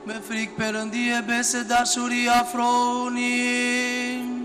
me fric perëndie bese dashuria afroni.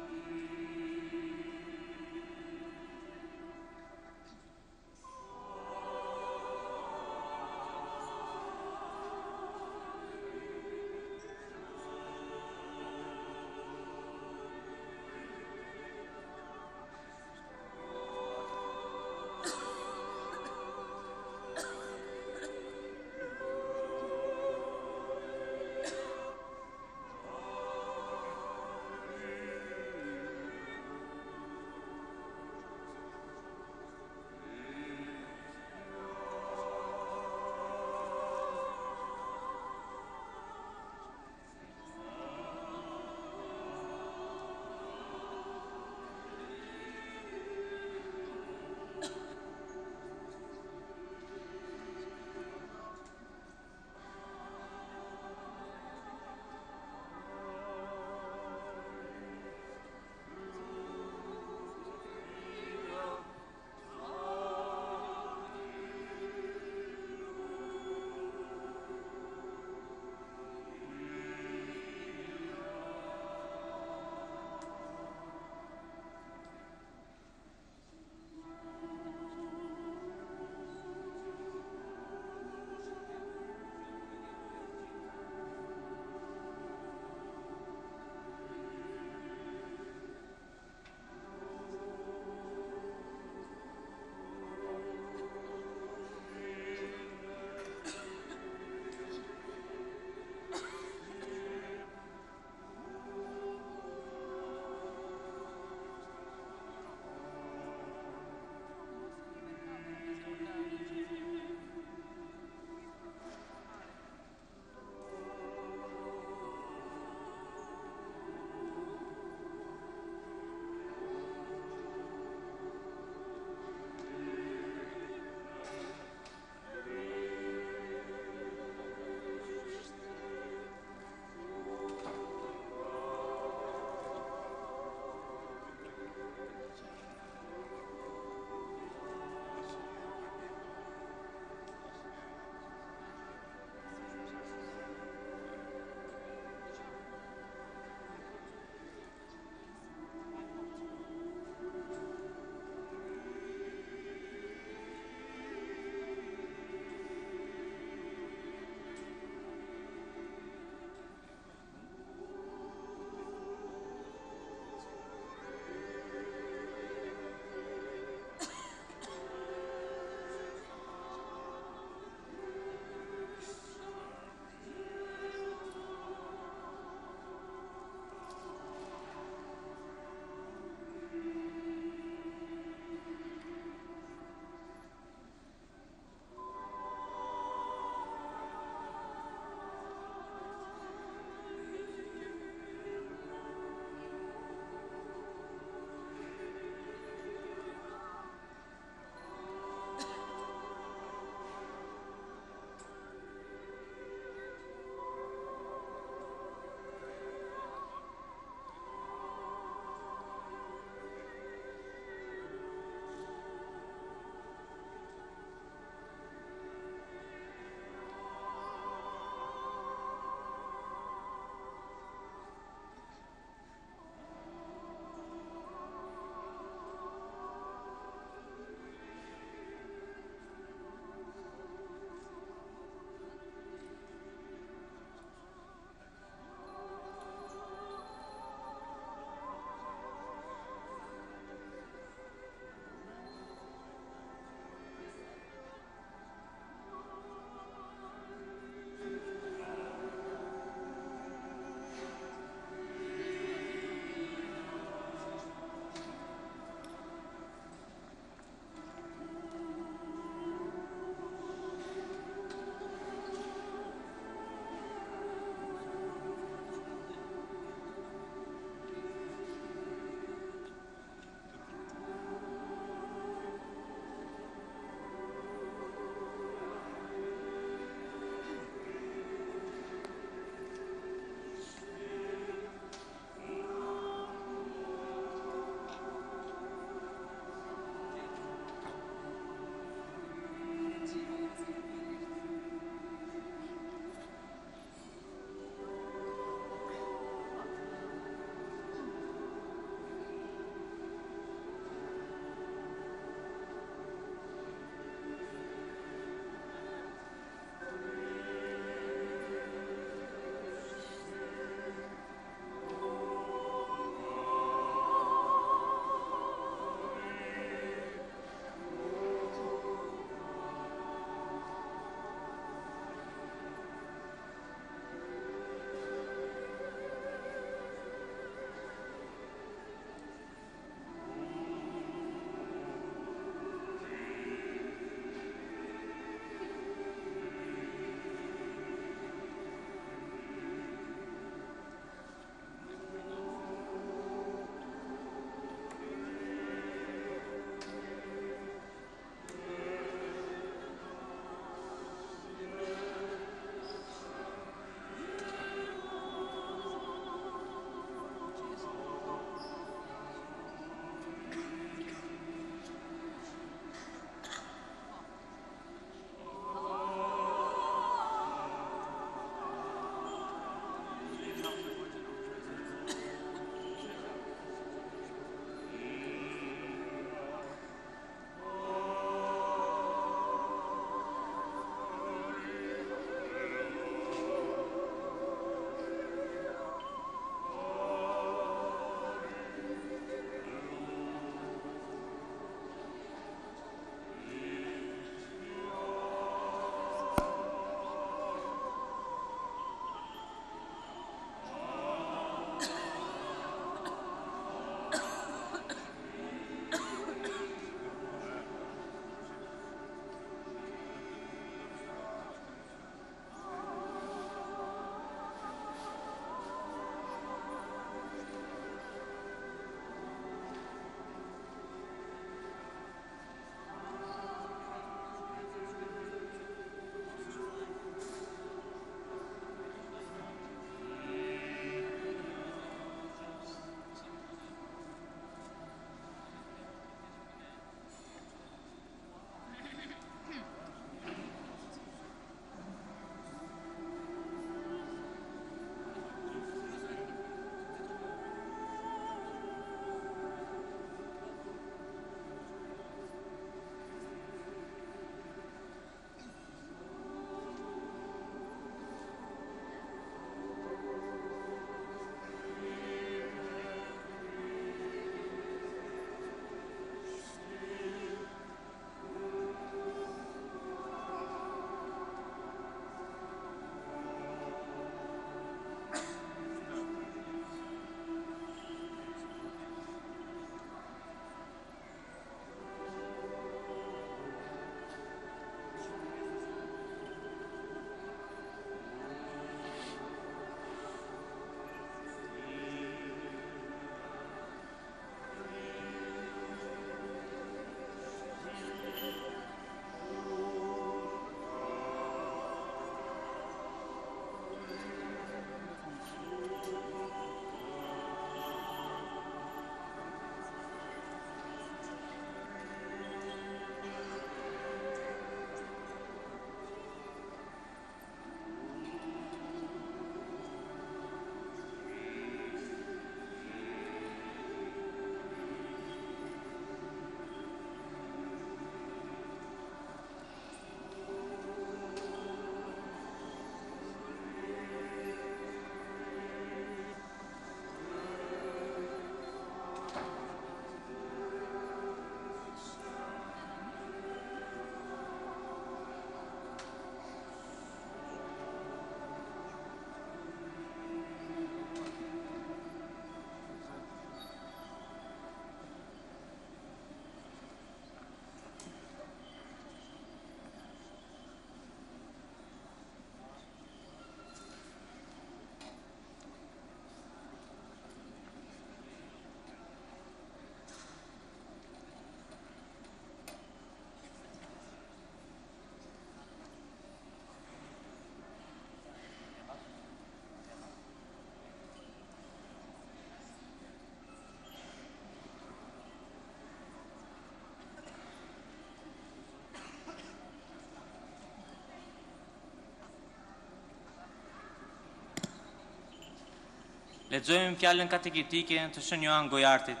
Lexojmë fjalën kateketike të Shën Joan Gojartit.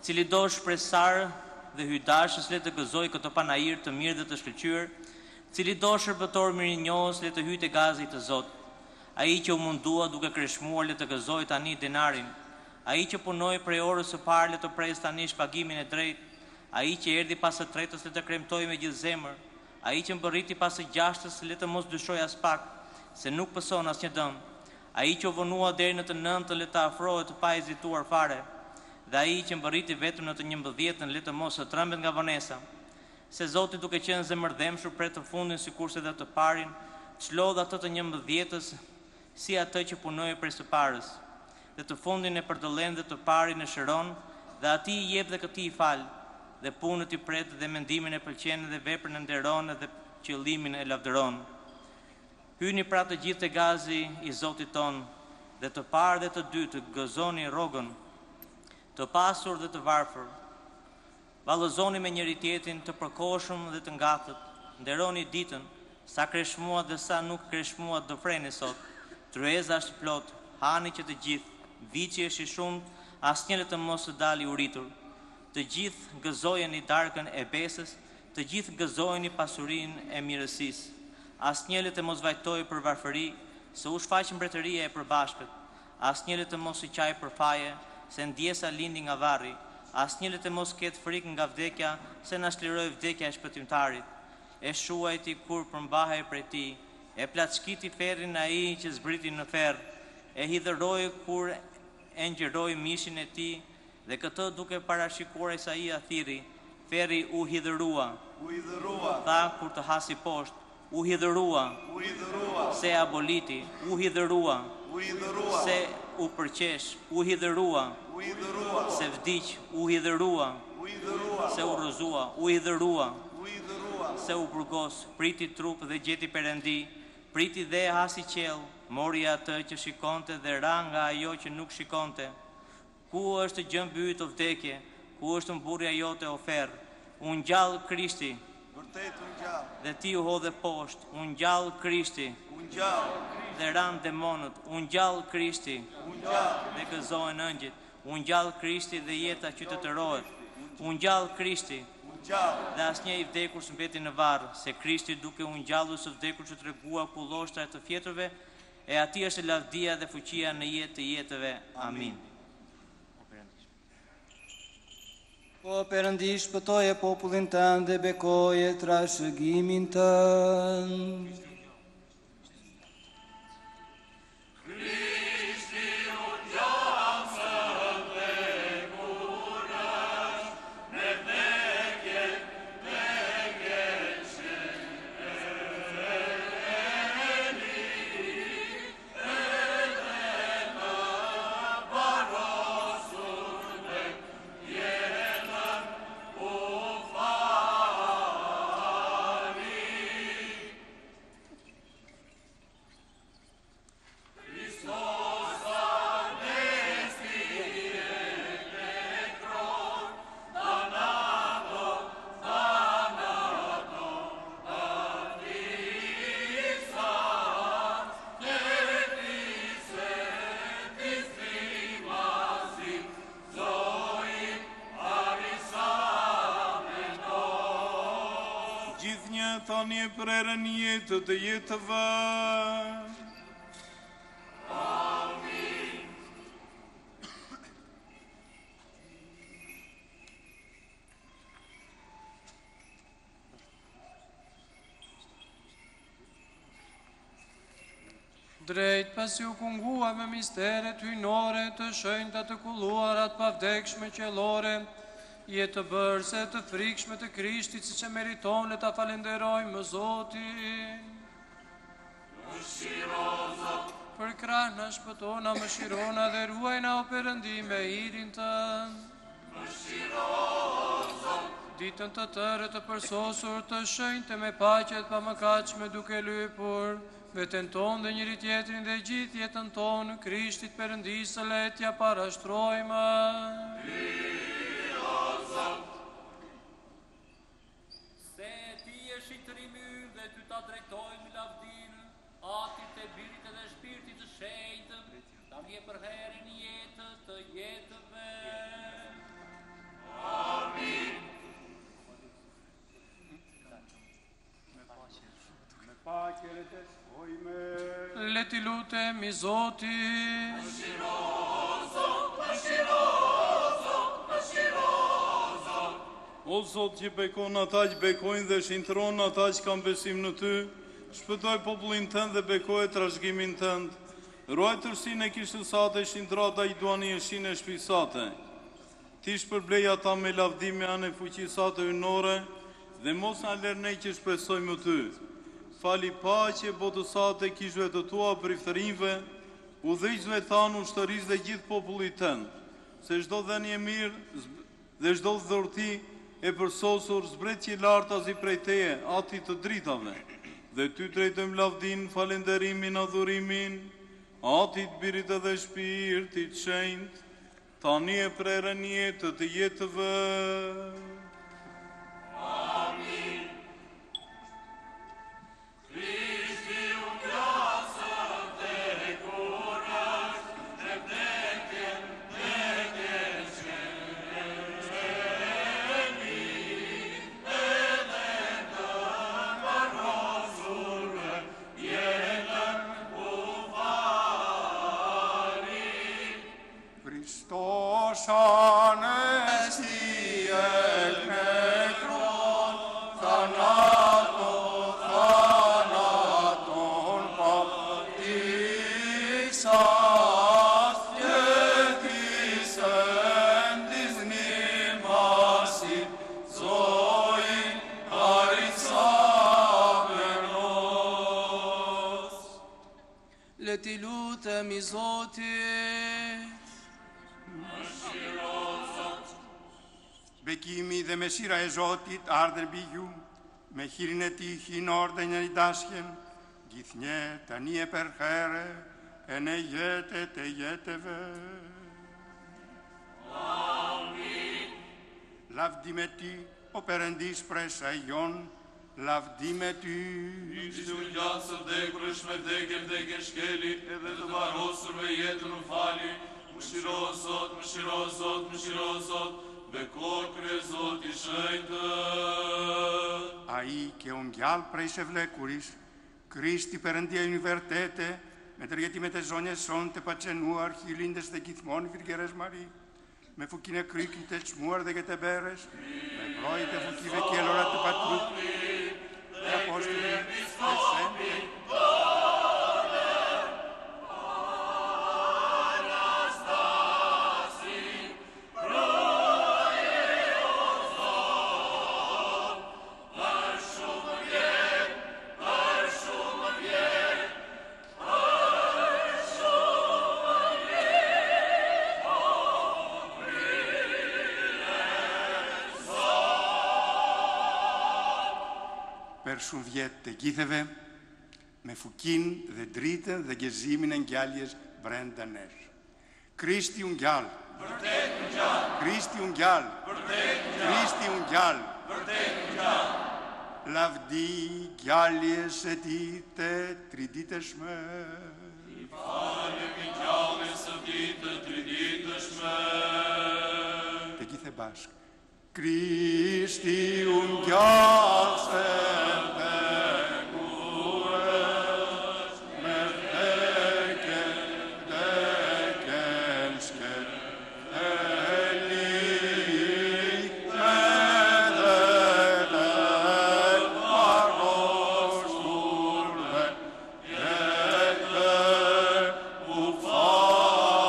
Cili do shpresar dhe hyjdashës le të gëzoj këto panajir të mirë dhe të shkëlqyer, cili do shërbëtor mirënjohës le të hyjë te gazi të Zot. Ai që u mundua duke kreshmuar le të gëzoj tani denarin. Ai që punoi prej orës së parë le të pres tani shpagimin e drejtë. Ai që erdhi pas së tretës le të kremtojë me gjithë zemër. Ai që mbërriti pas së gjashtës le të mos dyshoj as pak, se nuk pëson asnjë dëm. Ai që u vonua deri në të nëntën le të afrohet pa hezituar fare. Dhe ai që mbërriti vetëm në të 11-ën le të mos të trembet nga vonesa. Se Zoti duke qenë zemërdhemshur prej të fundin sikurse edhe të parin, çlodh atë të 11-ës si atë që punoi prej së parës. Dhe të fundin e përdollen dhe të parin e shëron, dhe atij i jep dhe këtij i fal, dhe punët i pret dhe mendimin e pëlqen dhe veprën e nderon dhe qëllimin e lavdëron. Hyni pra të gjithë te gazi i Zotit ton, dhe të parë dhe të dytë gëzoni rrogën, të pasur dhe të varfër. Vallëzoni me njëri tjetrin të përkohshëm dhe të ngatët, nderoni ditën, sa kreshmuat dhe sa nuk kreshmuat do freni sot. Tryeza është plot, hani që të gjithë, viçi është i shumët, asnjë le të mos të dalë i uritur. Të gjithë gëzojeni darkën e besës, të gjithë gëzojeni pasurinë e mirësisë. Asnjë le të mos vajtojë për varfëri, se u shfaq mbretëria e përbashkët. Asnjë le të mos i qaj për faje, se ndjesa lindi nga varri. Asnjë le të mos ketë frikë nga vdekja, se na shliroi vdekja e shpëtimtarit. E shuajti kur përmbahej prej tij, e plaçkiti ferrin ai që zbriti në ferr, e hidhëroi kur e ngjyroi mishin e tij, dhe këtë duke parashikuar Isaia thirri, ferri u hidhërua. Tha kur të hasi poshtë, u hidhërua. Se aboliti, u hidhërua. Se u përqesh, u hidhërua. Se vdiq, u hidhërua. Se u rrëzua, u hidhërua. Se u burgos, priti trup dhe gjeti Perëndi, priti dhe hasi qell, mori atë që shikonte dhe ra nga ajo që nuk shikonte. Ku është gjëmbi yt o vdekje, ku është mburrja jote o ferr? U ngjall Krishti. Vërtet u ngjall. Dhe ti u hodhe poshtë, u ngjall Krishti. U ngjall. Dhe ran demonët, u ngjall Krishti. U ngjall. Dhe gëzohen ëngjit, u ngjall Krishti dhe jeta qytetërohet. U ngjall Krishti. U ngjall. Dhe asnjë i vdekur s'mbeti në varr, se Krishti duke u ngjallur së vdekur që tregua kulloshtra e të fjeturve, e atij është lavdia dhe fuqia në jetë të jetëve. Amin. O Perëndi, shpëtoje popullin tënd dhe bekoje trashëgimin tënd. Thoni e prerën jetë të jetëve. Amin. Drejt pasi u kungua me misteret hyjnore të shenjta të kulluarat pavdekshme qellore, jetë të bërse të frikshme të Krishtit, siç e meriton, le ta falenderojmë Zotin. Mëshiro, Zot. Për krah na shpëtona, mëshirona dhe ruajna o Perëndi me hirin tënd. Mëshiro, Zot. Ditën të tërë të përsosur të shenjtë me paqet pa mëkatshme duke lypur veten tonë dhe njëri tjetrin dhe gjithë jetën tonë Krishtit Perëndisë letja parashtrojmë. Se ti je shitërimi ynë dhe ty ta drejtojmë lavdinë, atit e birit dhe shpirtit të shenjtë, ta vje për herë le ti lutemi Zoti. O Zot që bekon ata që bekojnë dhe shintron ata që kanë besim në Ty, shpëtoj popullin Tënd dhe bekoj trashëgimin Tënd. Ruaj tërsinë e kishës sate, shintrata i duani e shinë e shpisate. Ti shpërblej ata me lavdime anë e fuqisate ynore dhe mos na lër ne që shpresojmë Ty. Fali paqe botësate kishve të Tua për iftërinjve, udhëheqësve tanë, ushtërisë dhe gjithë popullit Tënd, se çdo dhënie mirë dhe çdo dhurti e përsosur zbretje lartë azi prej Teje, ati të dritave, dhe Ty drejtojmë lavdin, falenderimin, adhurimin, ati të Birit edhe Shpirtit Shenjtë, tani e prerën jetë të jetëve. Amin. Χριστός ανέστη εκ νεκρών, θανάτων παπτύξας και της εν της μνήμασι ζωή χαρισάμενος. Le ti lutemi Zoti. Bekimi dhe mëshira e Zotit ardhër mbi ju, me hirin e Tij hinor dhe një dashjen, gjithnjë tani e për herë e në jetët e jetëve. Amin. Lavdime Ty, o Perëndis presa jon, lavdime Ty. Ishte u gjasë vdekurësh me vdekje shkeli, edhe të varrosur me jetën u fali. Mëshiro Zot, mëshiro Zot, mëshiro Zot, bekoj krye Zot i shenjtë. Ai që u ngjall prej së vlekuris, Krishti Perëndia i vërtetë, me tërjetimet e zonjës son të paçenuar, hilindes dhe gjithmonë Virgjeres Mari, me fukin e krykit të çmuar dhe këtë berës, me brojt e fukive kjellorat të patruk, dhe apostolin e sente. Për shumë vjetë të gjithëve, me fukin dhe dritën dhe gëzimin e ngjalljes brenda nesh. Krishti u ngjall. Vërtet u ngjall. Krishti u ngjall. Vërtet u ngjall. Krishti u ngjall. Vërtet u ngjall. Lavdi ngjalljes së Tij të triditëshme. I falemi ngjalljes së Tij të triditëshme. Të gjithë bashkë. Krishti u ngjall se vdekurës, me vdekjen shkel, e lik me detën varrosur dhe jetën u fali.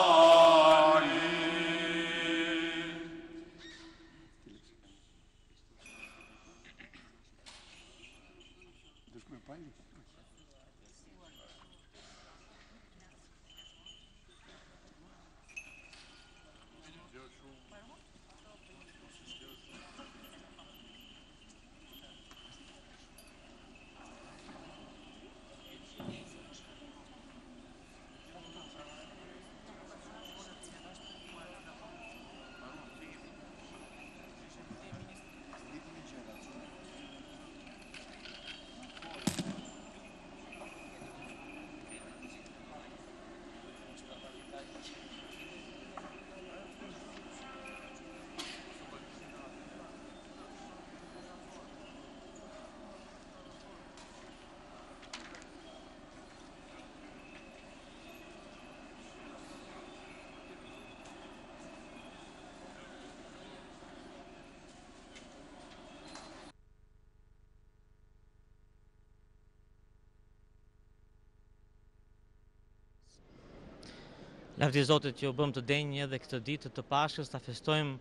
Lavdi Zotit që u bëm të denjë edhe këtë ditë të Pashkës ta festojmë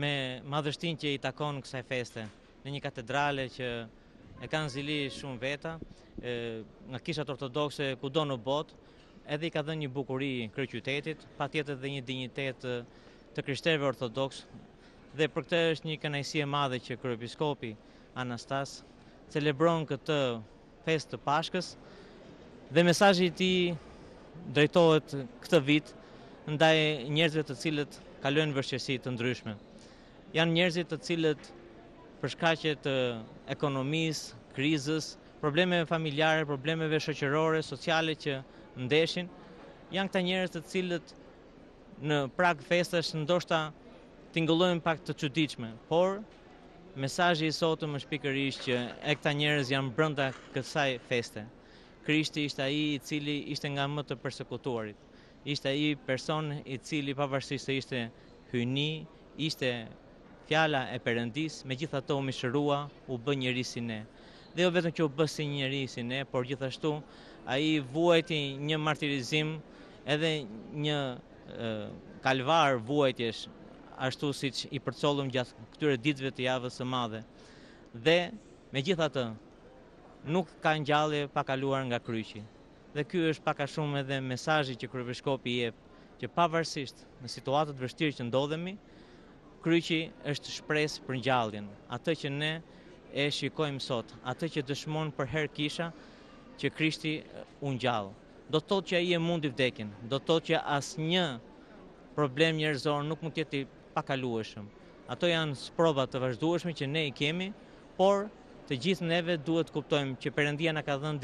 me madhështinë që i takon kësaj feste, në një katedrale që e kanë zili shumë veta, nga kishat ortodokse kudo në botë, edhe i ka dhënë një bukuri kryeqytetit, patjetër dhe një dinjitet të krishterëve ortodoks, dhe për këtë është një kënaqësi e madhe që kryepiskopi Anastas celebron këtë festë të Pashkës dhe mesazhi i tij drejtohet këtë vit ndaj njerëzve të cilët kalojnë vështirësi të ndryshme. Janë njerëzit të cilët për shkaqe të ekonomisë, krizës, problemeve familjare, problemeve shoqërore, sociale që ndeshin, janë këta njerëz të cilët në prag festash ndoshta tingëllojnë pak të çuditshme, por mesazhi i sotëm është pikërisht që e këta njerëz janë brenda kësaj feste. Krishti ishte ai i cili ishte nga më të përsekutuarit. Ishte ai person i cili pavarësisht se ishte hyjni, ishte fjala e Perëndis, megjithatë u mishërua, u bë njeri si ne. Dhe jo vetëm që u bë si njeri si ne, por gjithashtu ai vuajti një martirizim, edhe një kalvar vuajtjesh, ashtu siç i përcollëm gjatë këtyre ditëve të javës së madhe. Dhe megjithatë nuk ka ngjallje pa kaluar nga kryqi. Dhe ky është pak a shumë edhe mesazhi që kryepiskopi jep, që pavarësisht në situata të vështirë që ndodhemi, kryqi është shpresë për ngjalljen, atë që ne e shikojmë sot, atë që dëshmon për herë kisha që Krishti u ngjall. Do të thotë që ai e mundi vdekjen, do të thotë që asnjë problem njerëzor nuk mund të jetë i pakalueshëm. Ato janë sprova të vazhdueshme që ne i kemi, por të gjithë neve duhet të kuptojmë që Perëndia na ka dhënë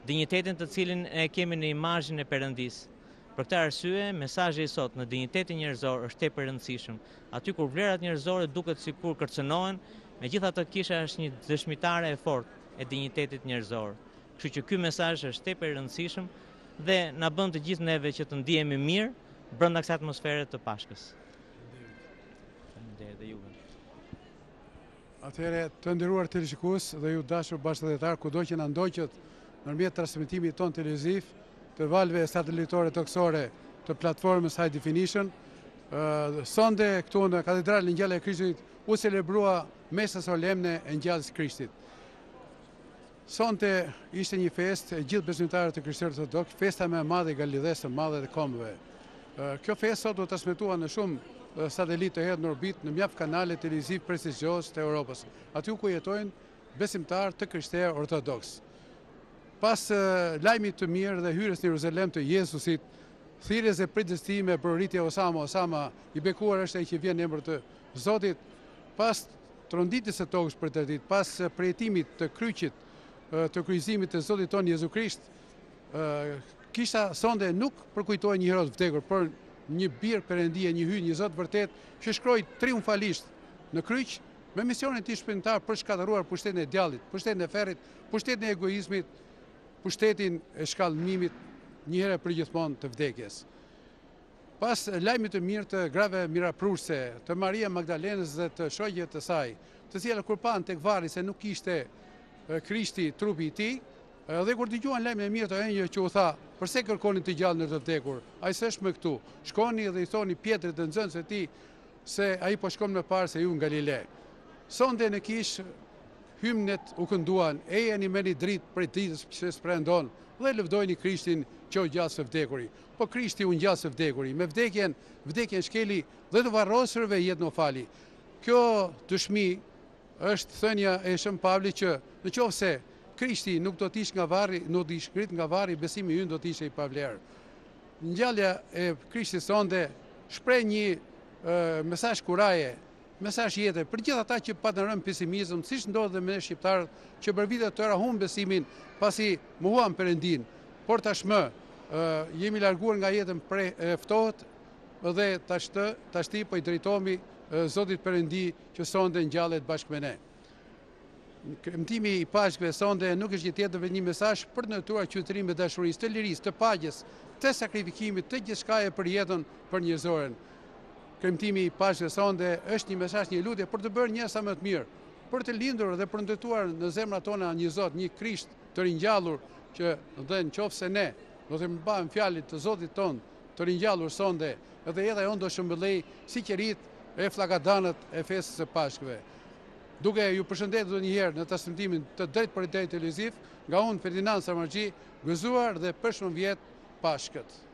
dinjitetin të cilin e kemi në imazhin e Perëndis. Për këtë arsye, mesazhi i sot në dinjitetin njerëzor është tepër i rëndësishëm. Aty kur vlerat njerëzore duket sikur kërcënohen, megjithatë kisha është një dëshmitare e fortë e dinjitetit njerëzor. Kështu që ky mesazh është tepër i rëndësishëm dhe na bën të gjithë neve që të ndihemi mirë brenda kësaj atmosfere të Pashkës. Faleminderit dhe juve. Atëherë, të nderuar teleshikues dhe ju dashur bashkëdhjetar, kudo që na ndoqët nëpërmjet transmetimit ton televiziv të valve satelitore toksore të platformës High Definition, sonde këtu në katedralën e Ngjalljes së Krishtit u celebrua mesa solemne e Ngjalljes së Krishtit. Sonte ishte një festë e gjithë besimtarët të Krishterë Ortodoks, festa më e madhe e Galilesë së Madhe dhe kombëve. Kjo festë sot u transmetua në shumë satelitë të hedhur në orbit në mjaft kanale televiziv prestigjioz të Europës, aty ku jetojnë besimtarë të Krishterë Ortodoks. Pas lajmit të mirë dhe hyrjes në Jeruzalem të Jezusit, thirrjes e predestinime për rritje Osama i bekuar është ai që vjen në emër të Zotit, pas tronditjes së tokës për të ditë, pas përjetimit të kryqit, të kryqëzimit të Zotit tonë Jezu Krisht, kisha sonde nuk përkujtoi një hero të vdekur, por një birë Perëndie, një hyj, një Zot vërtet që shkroi triumfalisht në kryq me misionin e tij shpërndar për shkatëruar pushtetin e djallit, pushtetin e ferrit, pushtetin e egoizmit, pushtetin e shkallëmimit, një herë për gjithmonë të vdekjes. Pas lajmit të mirë të grave miraprurse, të Maria Magdalenës dhe të shoqeve të saj, të cilat kur pan tek varri se nuk ishte Krishti trupi i tij, dhe kur dëgjuan lajmin e mirë të engjëve që u tha, pse kërkoni të gjallë në të vdekur? Ai s'është më këtu. Shkoni dhe i thoni Pjetrit dhe nxënësve të tij se ai po shkon më parë se ju në Galile. Sonde në kish hymnet u kënduan, ejeni me një dritë prej ditës që sprendon dhe lëvdojni Krishtin që u gjallë së vdekuri. Po Krishti u ngjall së vdekuri, me vdekjen shkeli dhe të varrosurve jetë në fali. Kjo dëshmi është thënia e Shën Pavlit që nëse Krishti nuk do t'ish nga varri, nuk do t'ish ngrit nga varri, besimi ynë do t'ishte i pavlerë. Ngjallja e Krishtit sonde shpreh një mesazh kuraje, mesazh jete për gjithë ata që patën rënë pesimizëm, siç ndodh dhe me ne shqiptarët, që për vite të tëra humbën besimin pasi mohuan Perëndin, por tashmë jemi larguar nga jetën ftohët dhe tashti po i drejtohemi Zotit Perëndi që sonde ngjallet bashkë me ne. Kremtimi i Pashkëve sonde nuk është tjetër vetë një mesazh për të ndërtuar qytetërinë me dashurisë, të lirisë, të paqes, të sakrifikimit, të gjithçkaje për jetën, për njerëzoren. Kremtimi i Pashkëve sonde është një mesazh, një lutje për të bërë njerëz sa më të mirë, për të lindur dhe për të ndërtuar në zemrat tona një Zot, një Krisht të ringjallur që dhe nëse ne do të mbajmë fjalët të Zotit ton të ringjallur sonde, edhe jeta jonë do shëmbëllej si qerit e flagadanët e festës së Pashkëve. Duke ju përshëndetur njëherë në transmetimin të drejt për televiziv, nga unë Ferdinand Samargji, gëzuar dhe përshëndet Pashkët.